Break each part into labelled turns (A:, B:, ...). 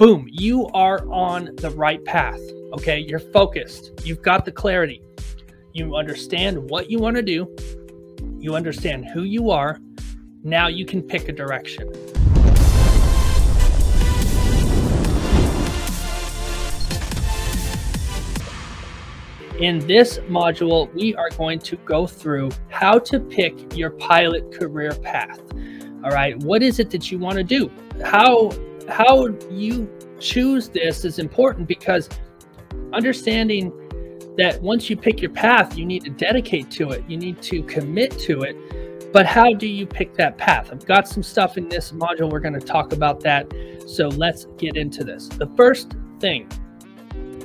A: boom, you are on the right path. Okay, you're focused. You've got the clarity. You understand what you want to do. You understand who you are. Now you can pick a direction. In this module, we are going to go through how to pick your pilot career path. All right, what is it that you want to do? How you choose this is important, because understanding that once you pick your path, you need to dedicate to it. You need to commit to it. But how do you pick that path? I've got some stuff in this module. We're going to talk about that. So let's get into this. The first thing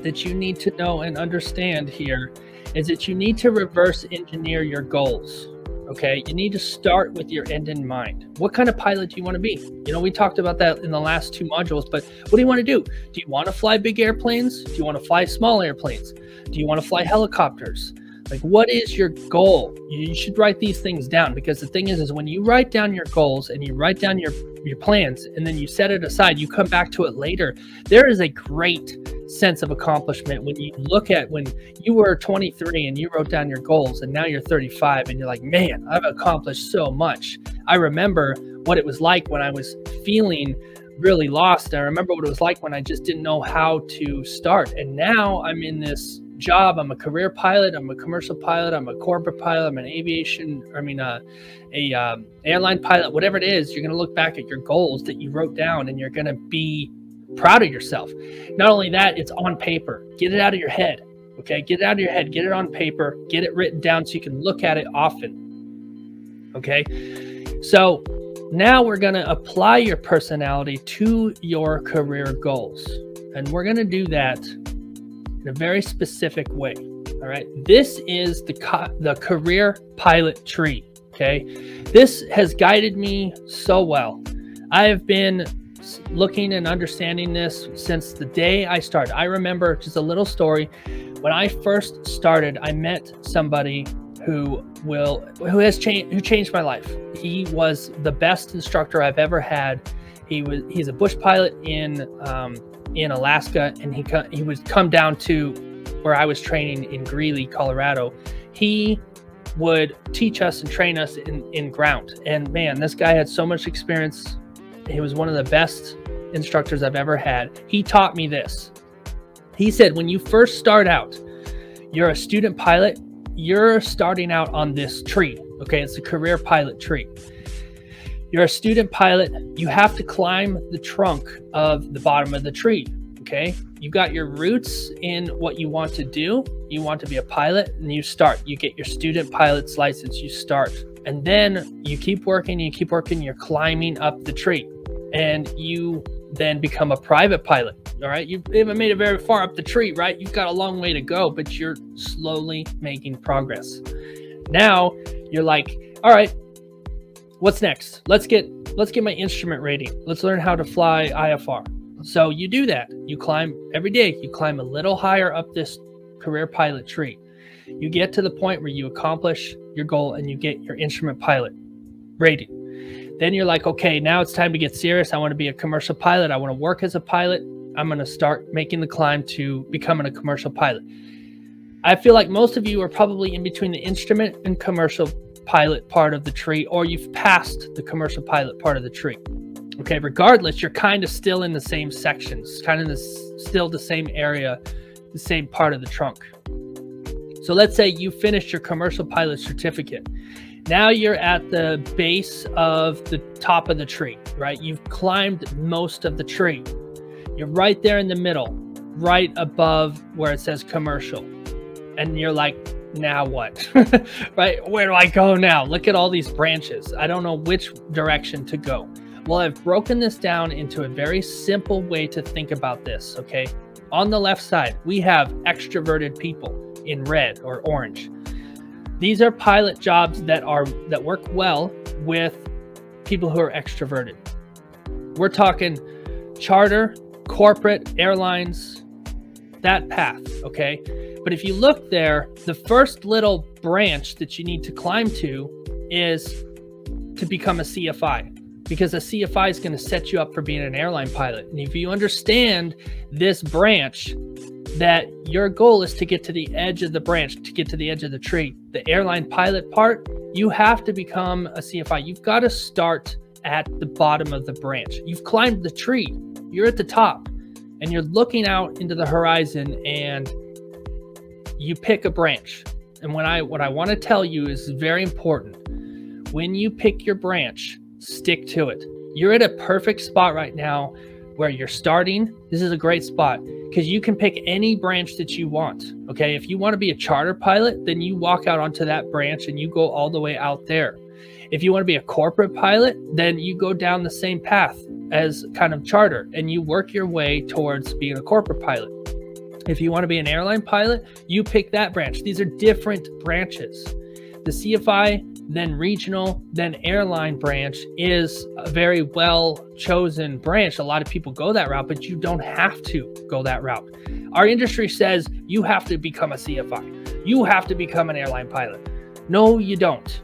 A: that you need to know and understand here is that you need to reverse engineer your goals. Okay, you need to start with your end in mind. What kind of pilot do you want to be? You know, we talked about that in the last two modules, but what do you want to do? Do you want to fly big airplanes? Do you want to fly small airplanes? Do you want to fly helicopters? Like, what is your goal? You should write these things down, because the thing is when you write down your goals and you write down your plans and then you set it aside, you come back to it later, there is a great sense of accomplishment when you look at when you were 23 and you wrote down your goals, and now you're 35 and you're like, man, I've accomplished so much. I remember what it was like when I was feeling really lost. I remember what it was like when I just didn't know how to start. And now I'm in this job. I'm a career pilot. I'm a commercial pilot. I'm a corporate pilot. I'm an airline pilot. Whatever it is, you're going to look back at your goals that you wrote down and you're going to be proud of yourself. Not only that, it's on paper. Get it out of your head. Okay, get it out of your head. Get it on paper. Get it written down so you can look at it often. Okay, so now we're going to apply your personality to your career goals, and we're going to do that in a very specific way. All right, this is the career pilot tree. Okay, this has guided me so well. I have been looking and understanding this since the day I started. I remember just a little story. When I first started, I met somebody who changed my life. He was the best instructor I've ever had. He's a bush pilot in Alaska, and he would come down to where I was training in Greeley, Colorado. He would teach us and train us in ground. And man, this guy had so much experience. He was one of the best instructors I've ever had. He taught me this. He said, when you first start out, you're a student pilot, you're starting out on this tree. Okay, it's a career pilot tree. You're a student pilot. You have to climb the trunk of the bottom of the tree. Okay, you got your roots in what you want to do. You want to be a pilot, and you start. You get your student pilot's license. You start, and then you keep working. You keep working. You're climbing up the tree, and you then become a private pilot. All right, you haven't made it very far up the tree, right? You've got a long way to go, but you're slowly making progress. Now you're like, all right, what's next? Let's get my instrument rating. Let's learn how to fly IFR. So you do that. You climb every day. You climb a little higher up this career pilot tree. You get to the point where you accomplish your goal and you get your instrument pilot rating. Then you're like, okay, now it's time to get serious. I want to be a commercial pilot. I want to work as a pilot. I'm going to start making the climb to becoming a commercial pilot. I feel like most of you are probably in between the instrument and commercial pilot part of the tree, or you've passed the commercial pilot part of the tree. Okay, regardless, you're kind of still in the same sections, kind of still the same area, the same part of the trunk. So let's say you finished your commercial pilot certificate. Now you're at the base of the top of the tree, right? You've climbed most of the tree. You're right there in the middle, right above where it says commercial. And you're like, now what? Right? Where do I go now? Look at all these branches. I don't know which direction to go. Well, I've broken this down into a very simple way to think about this, okay? On the left side, we have extroverted people in red or orange. These are pilot jobs that work well with people who are extroverted. We're talking charter, corporate, airlines, that path, okay? But if you look there, the first little branch that you need to climb to is to become a CFI. because a CFI is going to set you up for being an airline pilot. And if you understand this branch, that your goal is to get to the edge of the branch, to get to the edge of the tree, the airline pilot part, you have to become a CFI. You've got to start at the bottom of the branch. You've climbed the tree, you're at the top, and you're looking out into the horizon, and you pick a branch. And what I want to tell you is very important. When you pick your branch, stick to it. You're at a perfect spot right now where you're starting. This is a great spot because you can pick any branch that you want. Okay, if you want to be a charter pilot, then you walk out onto that branch and you go all the way out there. If you want to be a corporate pilot, then you go down the same path as kind of charter and you work your way towards being a corporate pilot. If you want to be an airline pilot, you pick that branch. These are different branches. The CFI, then regional, then airline branch is a very well chosen branch. A lot of people go that route, but you don't have to go that route. Our industry says you have to become a CFI. You have to become an airline pilot. No, you don't.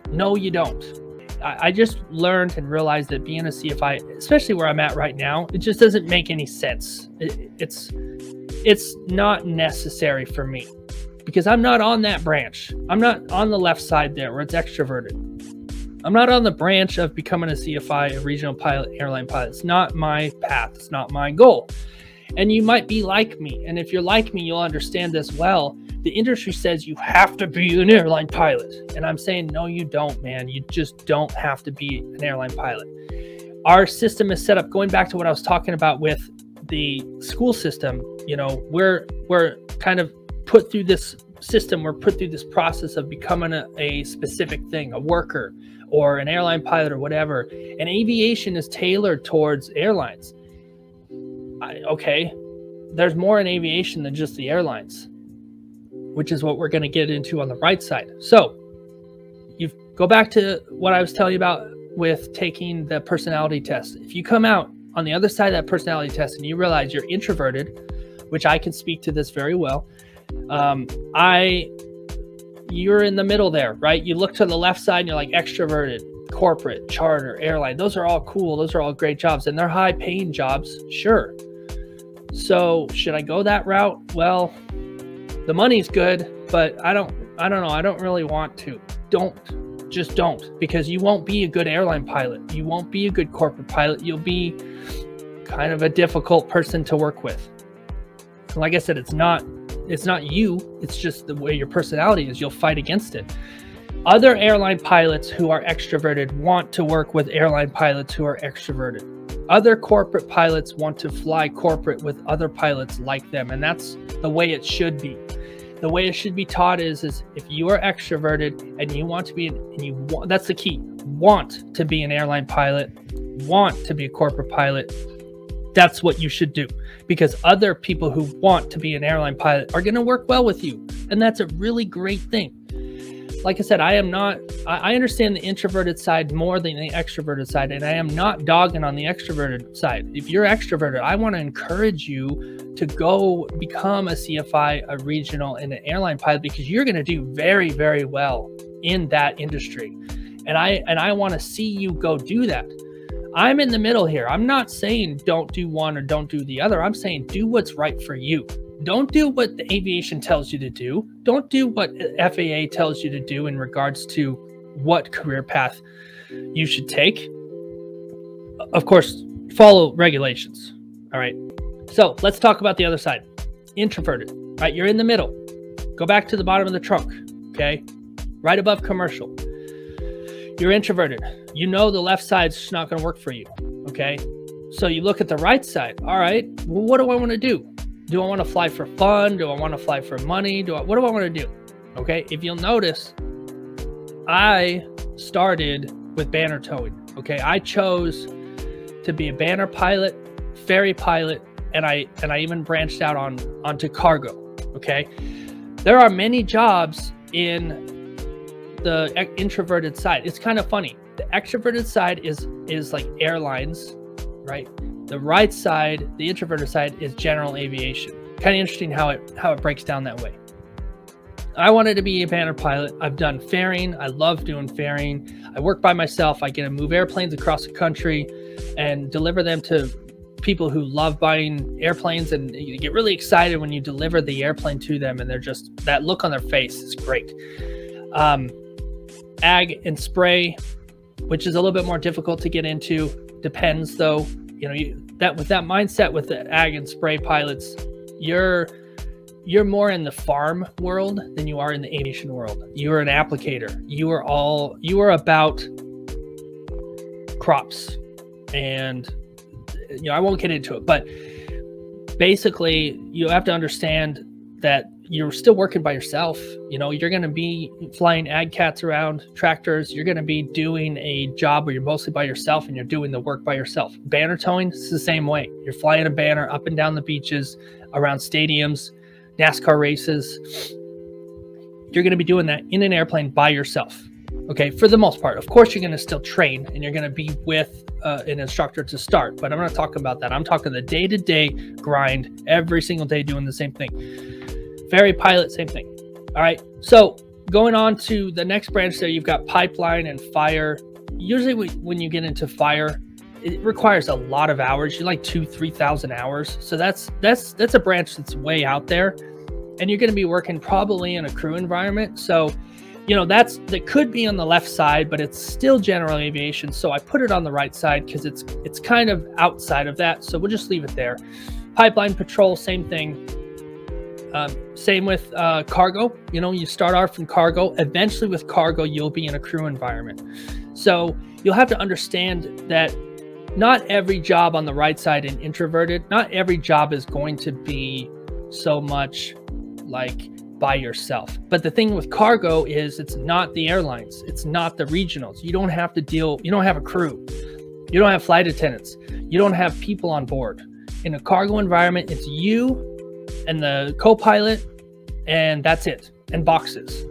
A: No, you don't. I just learned and realized that being a CFI, especially where I'm at right now, it just doesn't make any sense. It's not necessary for me because I'm not on that branch. I'm not on the left side there where it's extroverted. I'm not on the branch of becoming a CFI, a regional pilot, airline pilot. It's not my path. It's not my goal. And you might be like me. And if you're like me, you'll understand this well. The industry says you have to be an airline pilot. And I'm saying, no, you don't, man. You just don't have to be an airline pilot. Our system is set up, going back to what I was talking about with the school system, you know, we're kind of put through this system, we're put through this process of becoming a specific thing, a worker or an airline pilot or whatever. And aviation is tailored towards airlines. Okay, there's more in aviation than just the airlines, which is what we're going to get into on the right side. So you go back to what I was telling you about with taking the personality test. If you come out on the other side of that personality test and you realize you're introverted, which I can speak to this very well, you're in the middle there, right? You look to the left side and you're like extroverted, corporate, charter, airline. Those are all cool. Those are all great jobs and they're high paying jobs. Sure. So should I go that route? Well, the money's good, but I don't know. I don't really want to. Just don't, because you won't be a good airline pilot. You won't be a good corporate pilot. You'll be kind of a difficult person to work with. Like I said, it's not you, it's just the way your personality is. You'll fight against it. Other airline pilots who are extroverted want to work with airline pilots who are extroverted. Other corporate pilots want to fly corporate with other pilots like them, and that's the way it should be. The way it should be taught is if you are extroverted and you want to be, that's the key, want to be an airline pilot, want to be a corporate pilot, that's what you should do, because other people who want to be an airline pilot are going to work well with you. And that's a really great thing. Like I said, I understand the introverted side more than the extroverted side, and I am not dogging on the extroverted side. If you're extroverted, I want to encourage you to go become a CFI, a regional, and an airline pilot, because you're going to do very, very well in that industry. And I want to see you go do that. I'm in the middle here. I'm not saying don't do one or don't do the other. I'm saying do what's right for you. Don't do what the aviation tells you to do. Don't do what FAA tells you to do in regards to what career path you should take. Of course, follow regulations. All right. So let's talk about the other side. Introverted, right? You're in the middle. Go back to the bottom of the trunk. Okay. Right above commercial. You're introverted. You know the left side's just not going to work for you. Okay. So you look at the right side. All right. Well, what do I want to do? Do I want to fly for fun? Do I want to fly for money? What do I want to do? Okay. If you'll notice, I started with banner towing. Okay. I chose to be a banner pilot, ferry pilot, and I even branched out onto cargo. Okay. There are many jobs in the introverted side. It's kind of funny. The extroverted side is like airlines, right? The right side, the introverted side, is general aviation. Kind of interesting how it breaks down that way. I wanted to be a banner pilot. I've done fairing. I love doing fairing. I work by myself. I get to move airplanes across the country and deliver them to people who love buying airplanes, and you get really excited when you deliver the airplane to them, and they're just, that look on their face is great. Ag and spray, which is a little bit more difficult to get into, depends though. You know, with that mindset with the ag and spray pilots, you're more in the farm world than you are in the aviation world. You are an applicator. You are about crops, and you know, I won't get into it, but basically you have to understand that you're still working by yourself. You know, you're going to be flying ag cats around tractors. You're going to be doing a job where you're mostly by yourself and you're doing the work by yourself. Banner towing is the same way. You're flying a banner up and down the beaches, around stadiums, NASCAR races. You're going to be doing that in an airplane by yourself. Okay, for the most part. Of course, you're going to still train and you're going to be with an instructor to start, but I'm not talking about that. I'm talking the day-to-day grind, every single day doing the same thing. Ferry pilot, same thing. All right, so going on to the next branch there, you've got pipeline and fire. Usually when you get into fire, it requires a lot of hours. You're like 2,000-3,000 hours. So that's a branch that's way out there, and you're going to be working probably in a crew environment. So you know, that could be on the left side, but it's still general aviation. So I put it on the right side because it's kind of outside of that. So we'll just leave it there. Pipeline patrol, same thing. Same with cargo. You know, you start off in cargo. Eventually with cargo, you'll be in a crew environment. So you'll have to understand that not every job on the right side in introverted, not every job is going to be so much like by yourself. But the thing with cargo is it's not the airlines. It's not the regionals. You don't have to deal, you don't have a crew. You don't have flight attendants. You don't have people on board. In a cargo environment, it's you and the co-pilot, and that's it. And boxes.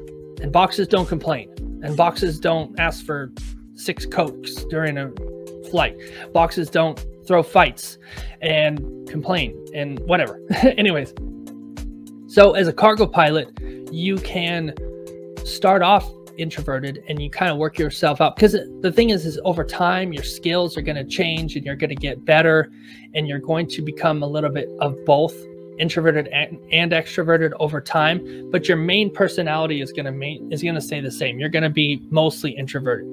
A: And boxes don't complain. And boxes don't ask for 6 Cokes during a flight. Boxes don't throw fights and complain and whatever. Anyways. So as a cargo pilot, you can start off introverted and you kind of work yourself up, because the thing is over time, your skills are going to change and you're going to get better, and you're going to become a little bit of both introverted and extroverted over time. But your main personality is going to stay the same. You're going to be mostly introverted.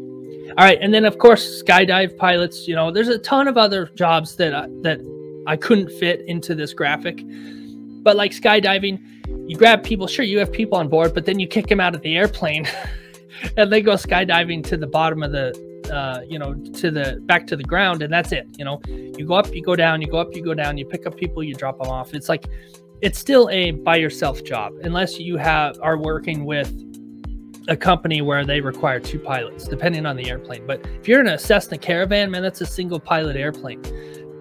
A: All right. And then of course, skydive pilots, you know, there's a ton of other jobs that I couldn't fit into this graphic. But like skydiving, you grab people, sure, you have people on board, but then you kick them out of the airplane and they go skydiving to the bottom of the, you know, back to the ground, and that's it. You know, you go up, you go down, you go up, you go down, you pick up people, you drop them off. It's like, it's still a by yourself job, unless you are working with a company where they require 2 pilots, depending on the airplane. But if you're in a Cessna Caravan, man, that's a single pilot airplane.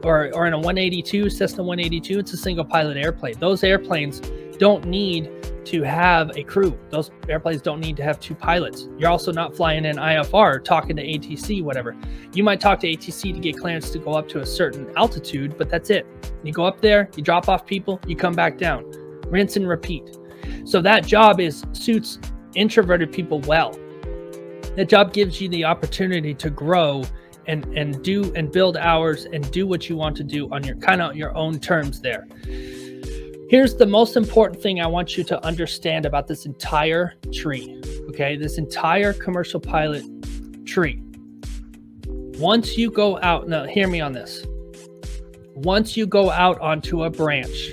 A: Or in a 182, Cessna 182, it's a single pilot airplane. Those airplanes don't need to have a crew. Those airplanes don't need to have 2 pilots. You're also not flying in IFR, talking to ATC, whatever. You might talk to ATC to get clearance to go up to a certain altitude, but that's it. You go up there, you drop off people, you come back down. Rinse and repeat. So that job suits introverted people well. That job gives you the opportunity to grow and build hours and do what you want to do on your kind of your own terms there. Here's the most important thing I want you to understand about this entire tree, okay? This entire commercial pilot tree. Once you go out, now hear me on this. Once you go out onto a branch,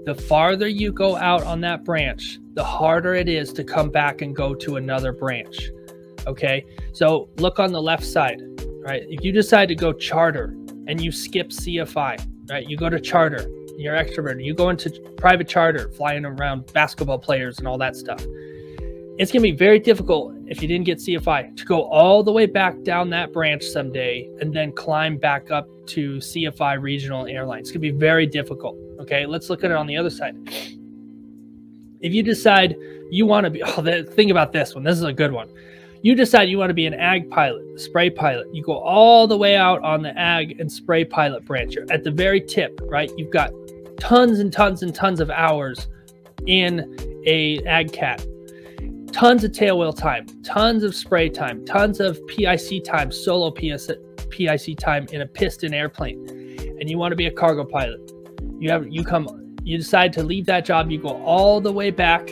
A: the farther you go out on that branch, the harder it is to come back and go to another branch, okay? So look on the left side. Right? If you decide to go charter and you skip CFI, right? You go to charter, you're extroverted. You go into private charter, flying around basketball players and all that stuff. It's going to be very difficult if you didn't get CFI to go all the way back down that branch someday and then climb back up to CFI regional airlines. It's going to be very difficult. Okay, let's look at it on the other side. If you decide you want to be, think about this one. This is a good one. You decide you want to be an ag pilot, a spray pilot. You go all the way out on the ag and spray pilot branch. You're at the very tip, right? You've got tons and tons and tons of hours in a ag cat. tons of tail wheel time, tons of spray time, tons of PIC time, solo PIC time in a piston airplane, and you want to be a cargo pilot. You decide to leave that job, you go all the way back,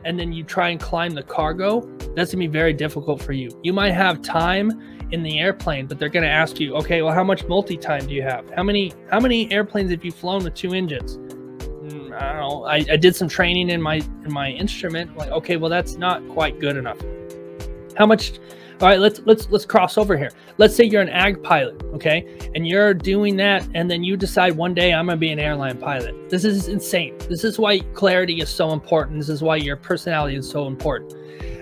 A: and then you try and climb the cargo. That's gonna be very difficult for you. You might have time in the airplane, but they're gonna ask you, okay, well, how much multi-time do you have? How many airplanes have you flown with 2 engines? I don't know. I did some training in my instrument. Like, okay, well, that's not quite good enough. How much? All right, let's cross over here. Let's say you're an ag pilot, okay, and you're doing that, and then you decide one day I'm gonna be an airline pilot. This is insane. This is why clarity is so important. This is why your personality is so important.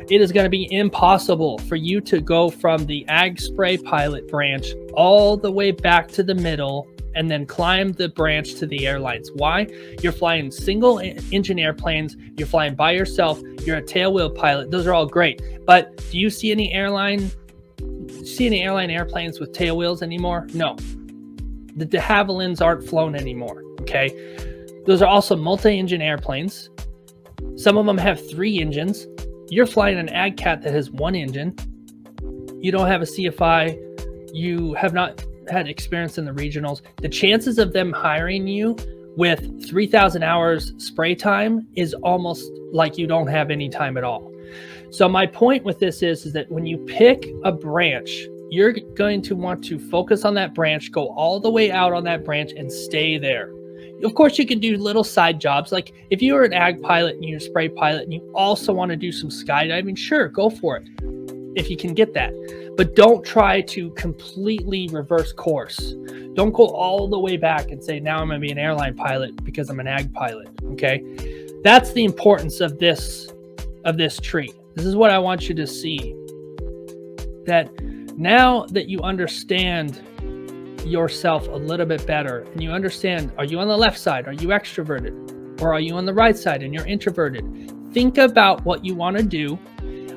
A: It is going to be impossible for you to go from the ag spray pilot branch all the way back to the middle and then climb the branch to the airlines. Why? You're flying single engine airplanes. You're flying by yourself. You're a tailwheel pilot. Those are all great. But do you see any airline airplanes with tailwheels anymore? No. The de Havillands aren't flown anymore. Okay. Those are also multi-engine airplanes. Some of them have 3 engines. You're flying an ag cat that has 1 engine. You don't have a CFI. You have not had experience in the regionals. The chances of them hiring you with 3,000 hours spray time is almost like you don't have any time at all. So my point with this is that when you pick a branch, you're going to want to focus on that branch, go all the way out on that branch and stay there. Of course, you can do little side jobs. Like if you're an ag pilot and you're a spray pilot and you also want to do some skydiving, sure, go for it if you can get that. But don't try to completely reverse course. Don't go all the way back and say, now I'm going to be an airline pilot because I'm an ag pilot, okay? That's the importance of this tree. This is what I want you to see. That now that you understand yourself a little bit better and you understand, are you on the left side? Are you extroverted? Or are you on the right side and you're introverted? Think about what you want to do.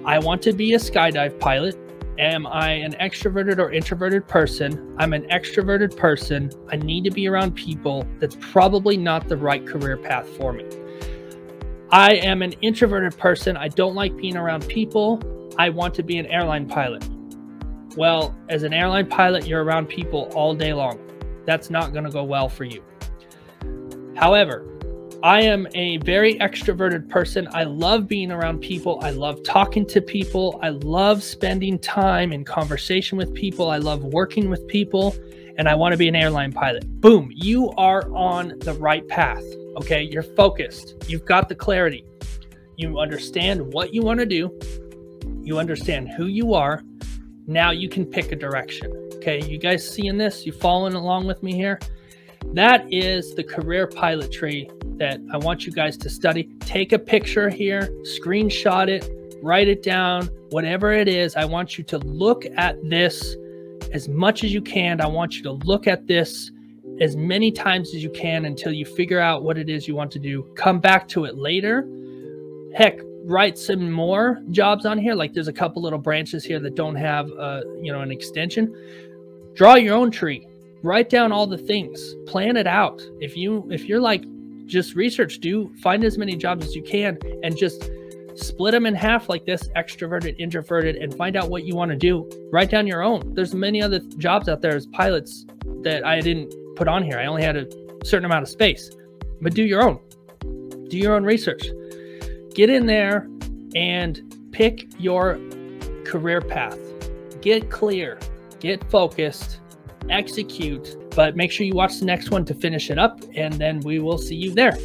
A: I want to be a skydive pilot. Am I an extroverted or introverted person? I'm an extroverted person. I need to be around people. That's probably not the right career path for me. I am an introverted person. I don't like being around people. I want to be an airline pilot. Well, as an airline pilot, you're around people all day long. That's not going to go well for you. However, I am a very extroverted person. I love being around people. I love talking to people. I love spending time in conversation with people. I love working with people, and I want to be an airline pilot. Boom, you are on the right path. Okay, you're focused. You've got the clarity. You understand what you want to do. You understand who you are. Now you can pick a direction. Okay, you guys seeing this? You following along with me here? That is the career pilot tree that I want you guys to study. Take a picture here, screenshot it, write it down, whatever it is. I want you to look at this as much as you can. I want you to look at this as many times as you can until you figure out what it is you want to do. Come back to it later. Heck, write some more jobs on here. Like there's a couple little branches here that don't have an extension. Draw your own tree. Write down all the things. Plan it out. If you're like, just research, find as many jobs as you can and just split them in half like this, extroverted, introverted, and find out what you want to do. Write down your own. There's many other jobs out there as pilots that I didn't put on here. I only had a certain amount of space, but do your own. Do your own research. Get in there and pick your career path. Get clear, get focused, execute, but make sure you watch the next one to finish it up, and then we will see you there.